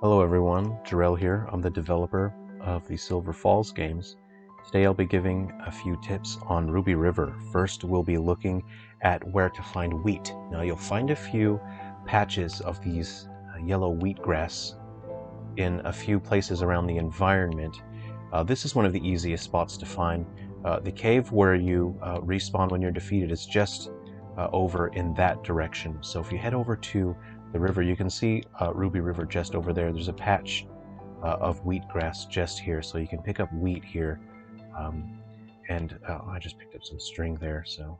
Hello everyone, Jarrell here. I'm the developer of the Silver Falls games. Today I'll be giving a few tips on Ruby River. First, we'll be looking at where to find wheat. Now you'll find a few patches of these yellow wheatgrass in a few places around the environment. This is one of the easiest spots to find. The cave where you respawn when you're defeated is just over in that direction. So if you head over to the river, you can see Ruby River just over there. There's a patch of wheatgrass just here, so you can pick up wheat here. I just picked up some string there, so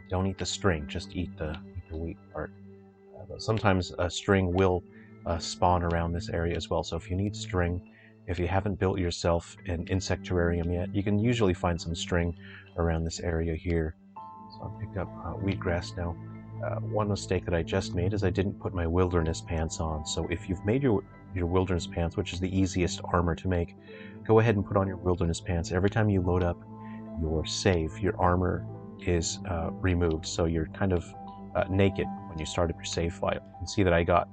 don't eat the string, just eat the wheat part. But sometimes a string will spawn around this area as well, so if you need string, if you haven't built yourself an insect terrarium yet, you can usually find some string around this area here. So I picked up wheatgrass now. One mistake that I just made is I didn't put my wilderness pants on. So if you've made your wilderness pants, which is the easiest armor to make, go ahead and put on your wilderness pants. Every time you load up your save, your armor is removed. So you're kind of naked when you start up your save file. You can see that I got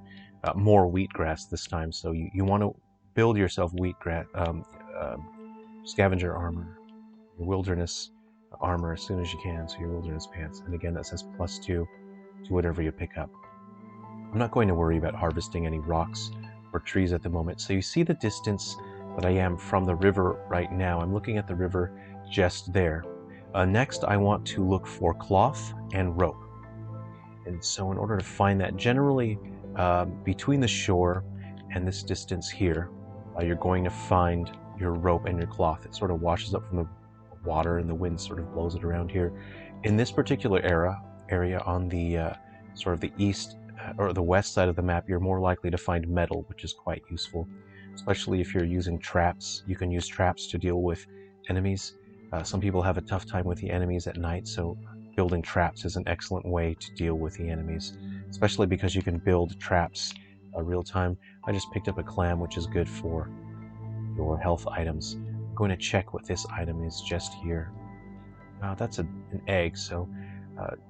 more wheatgrass this time. So you want to build yourself wheatgrass, scavenger armor, your wilderness armor as soon as you can, so your wilderness pants. And again, that says +2 to whatever you pick up. I'm not going to worry about harvesting any rocks or trees at the moment. So you see the distance that I am from the river right now. I'm looking at the river just there. Next, I want to look for cloth and rope. And so in order to find that, generally between the shore and this distance here, you're going to find your rope and your cloth. It sort of washes up from the water and the wind sort of blows it around here. In this particular area on the sort of the east or the west side of the map, you're more likely to find metal, which is quite useful, especially if you're using traps. You can use traps to deal with enemies. Some people have a tough time with the enemies at night, so building traps is an excellent way to deal with the enemies, especially because you can build traps real time. I just picked up a clam, which is good for your health items. I'm going to check what this item is just here. That's an egg, so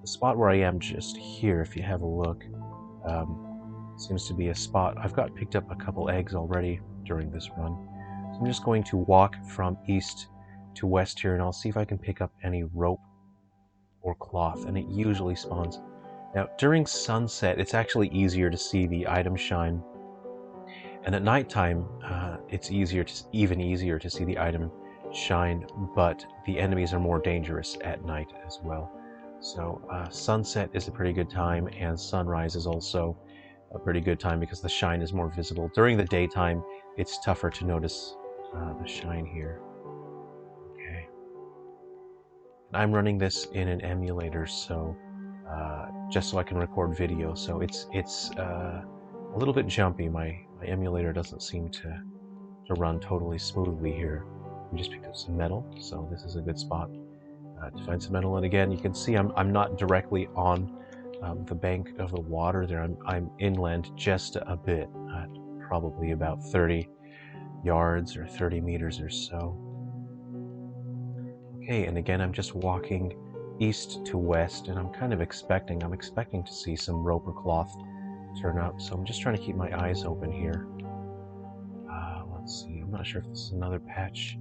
the spot where I am just here, if you have a look, seems to be a spot. I've picked up a couple eggs already during this run. So I'm just going to walk from east to west here, and I'll see if I can pick up any rope or cloth, and it usually spawns. Now, during sunset, it's actually easier to see the item shine, and at nighttime, it's even easier to see the item shine, but the enemies are more dangerous at night as well. So sunset is a pretty good time, and sunrise is also a pretty good time because the shine is more visible. During the daytime, it's tougher to notice the shine here. Okay. And I'm running this in an emulator, so just so I can record video. So it's a little bit jumpy. My emulator doesn't seem to run totally smoothly here. We just picked up some metal, so this is a good spot to find some metal. And again, you can see I'm not directly on the bank of the water there. I'm inland just a bit, probably about 30 yards or 30 meters or so. Okay, and again, I'm just walking east to west, and I'm expecting to see some rope or cloth turn up. So I'm just trying to keep my eyes open here. Let's see. I'm not sure if this is another patch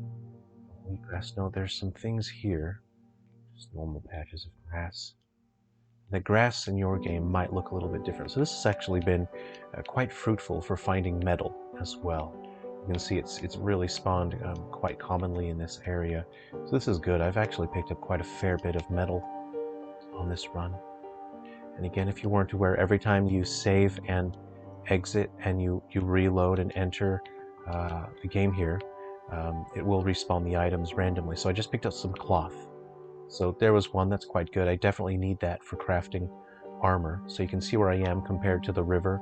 of wheatgrass. No, there's some things here. Just normal patches of grass. The grass in your game might look a little bit different. So this has actually been quite fruitful for finding metal as well. You can see it's really spawned quite commonly in this area. So this is good. I've actually picked up quite a fair bit of metal on this run. And again, if you weren't aware, every time you save and exit and you reload and enter the game here, it will respawn the items randomly. So I just picked up some cloth. So there was one that's quite good. I definitely need that for crafting armor. So you can see where I am compared to the river.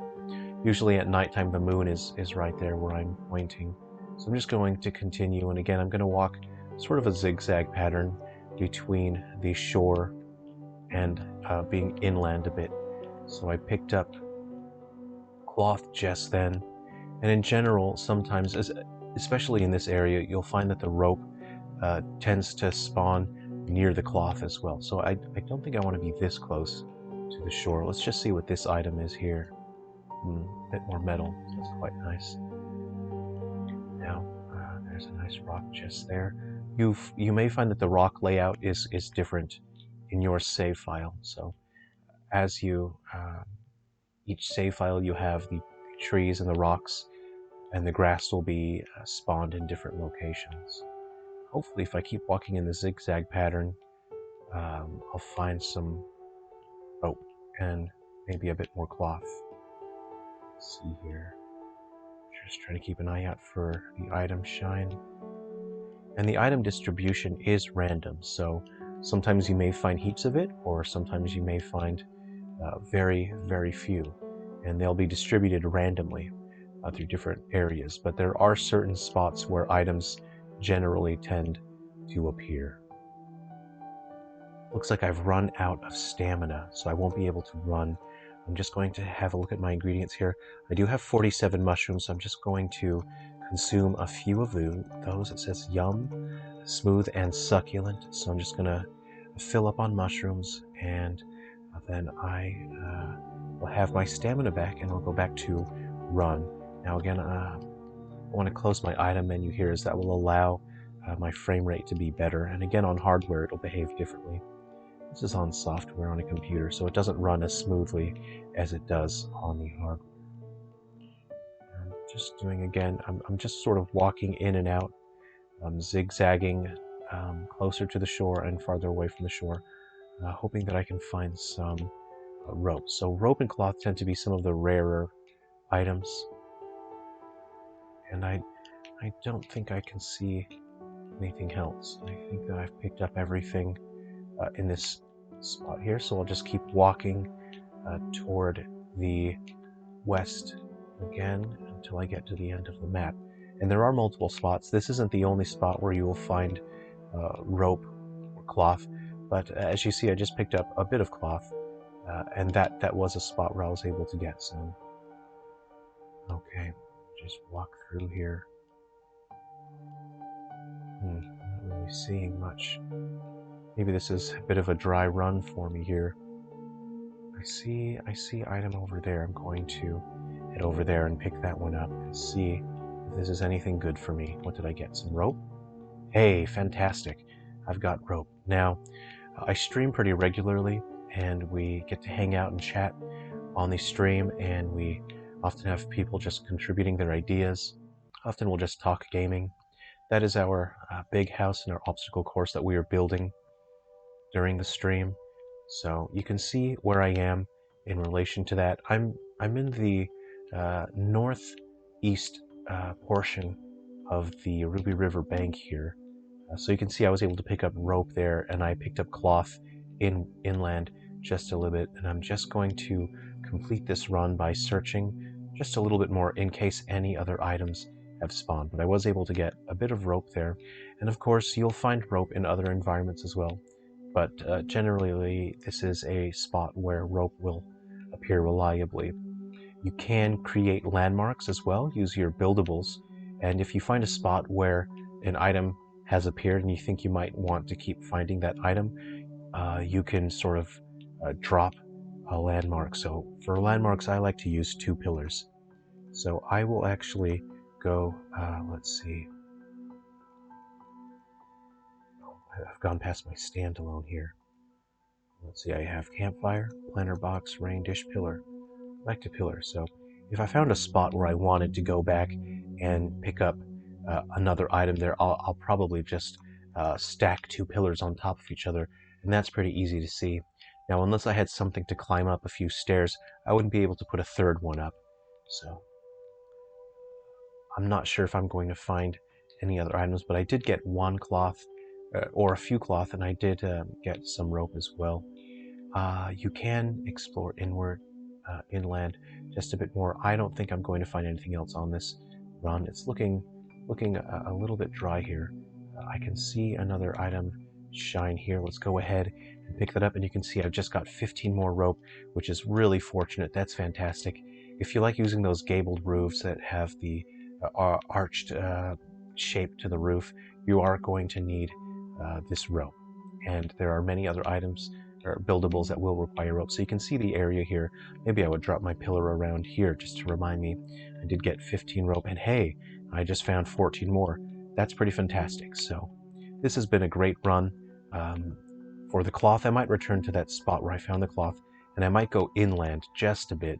Usually at nighttime the moon is right there where I'm pointing. So I'm just going to continue, and again I'm going to walk sort of a zigzag pattern between the shore and being inland a bit. So I picked up cloth just then, and in general sometimes, especially in this area, you'll find that the rope tends to spawn near the cloth as well. So I don't think I want to be this close to the shore. Let's just see what this item is here. A bit more metal, so that's quite nice. Now, there's a nice rock just there. You may find that the rock layout is different in your save file. So as you each save file, you have the trees and the rocks, and the grass will be spawned in different locations. Hopefully, if I keep walking in the zigzag pattern, I'll find some rope and maybe a bit more cloth. Let's see here. Just trying to keep an eye out for the item shine. And the item distribution is random, so sometimes you may find heaps of it, or sometimes you may find very, very few. And they'll be distributed randomly through different areas. But there are certain spots where items generally tend to appear. Looks like I've run out of stamina, so I won't be able to run. I'm just going to have a look at my ingredients here. I do have 47 mushrooms, so I'm just going to consume a few of those. It says yum, smooth and succulent, so I'm just going to fill up on mushrooms, and then I will have my stamina back, and I'll go back to run. Now again, I want to close my item menu here, as that will allow my frame rate to be better, and again on hardware it'll behave differently. This is on software on a computer, so it doesn't run as smoothly as it does on the hardware. I'm just doing, again, I'm just sort of walking in and out, zigzagging closer to the shore and farther away from the shore, hoping that I can find some rope. So rope and cloth tend to be some of the rarer items, and I don't think I can see anything else. I think that I've picked up everything in this spot here, so I'll just keep walking toward the west again until I get to the end of the map. And there are multiple spots. This isn't the only spot where you will find rope or cloth, but as you see, I just picked up a bit of cloth, and that was a spot where I was able to get some. Okay, just walk through here. Not really seeing much. Maybe this is a bit of a dry run for me here. I see item over there. I'm going to head over there and pick that one up and see if this is anything good for me. What did I get? Some rope? Hey, fantastic. I've got rope. Now, I stream pretty regularly, and we get to hang out and chat on the stream, and we often have people just contributing their ideas. Often we'll just talk gaming. That is our big house and our obstacle course that we are building during the stream. So you can see where I am in relation to that. I'm in the northeast portion of the Ruby River bank here. So you can see I was able to pick up rope there, and I picked up cloth inland just a little bit, and I'm just going to complete this run by searching just a little bit more in case any other items have spawned. But I was able to get a bit of rope there, and of course you'll find rope in other environments as well. But generally this is a spot where rope will appear reliably. You can create landmarks as well, use your buildables, and if you find a spot where an item has appeared and you think you might want to keep finding that item, you can sort of drop a landmark. So for landmarks, I like to use 2 pillars. So I will actually go, let's see. I've gone past my standalone here. Let's see, I have campfire, planter box, rain dish, pillar. Back to pillar. So if I found a spot where I wanted to go back and pick up another item there, I'll probably just stack 2 pillars on top of each other, and that's pretty easy to see. Now, unless I had something to climb up a few stairs, I wouldn't be able to put a 3rd one up. So I'm not sure if I'm going to find any other items, but I did get 1 cloth, or a few cloth, and I did get some rope as well. You can explore inland just a bit more. I don't think I'm going to find anything else on this run. It's looking a little bit dry here. I can see another item shine here. Let's go ahead and pick that up, and you can see I've just got 15 more rope, which is really fortunate. That's fantastic. If you like using those gabled roofs that have the arched shape to the roof, you are going to need this rope. And there are many other items or buildables that will require rope. So you can see the area here. Maybe I would drop my pillar around here just to remind me. I did get 15 rope, and hey, I just found 14 more. That's pretty fantastic. So this has been a great run. For the cloth, I might return to that spot where I found the cloth, and I might go inland just a bit,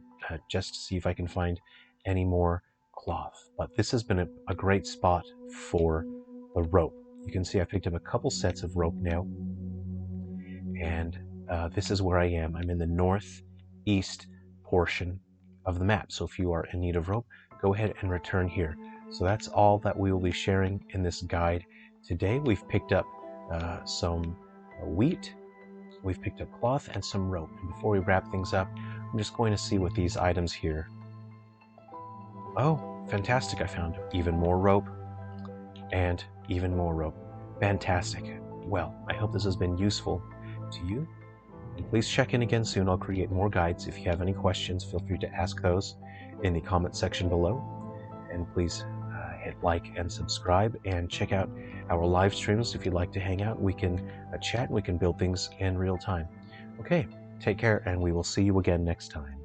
just to see if I can find any more cloth. But this has been a great spot for the rope. You can see I picked up a couple sets of rope now, and this is where I am. I'm in the northeast portion of the map, so if you are in need of rope, go ahead and return here. So that's all that we will be sharing in this guide today. We've picked up some wheat, we've picked up cloth, and some rope. And before we wrap things up, I'm just going to see what these items here. Oh, fantastic, I found even more rope and even more rope. Fantastic. Well, I hope this has been useful to you. And please check in again soon. I'll create more guides. If you have any questions, feel free to ask those in the comment section below. And please hit like and subscribe, and check out our live streams if you'd like to hang out. We can chat, we can build things in real time. Okay, take care, and we will see you again next time.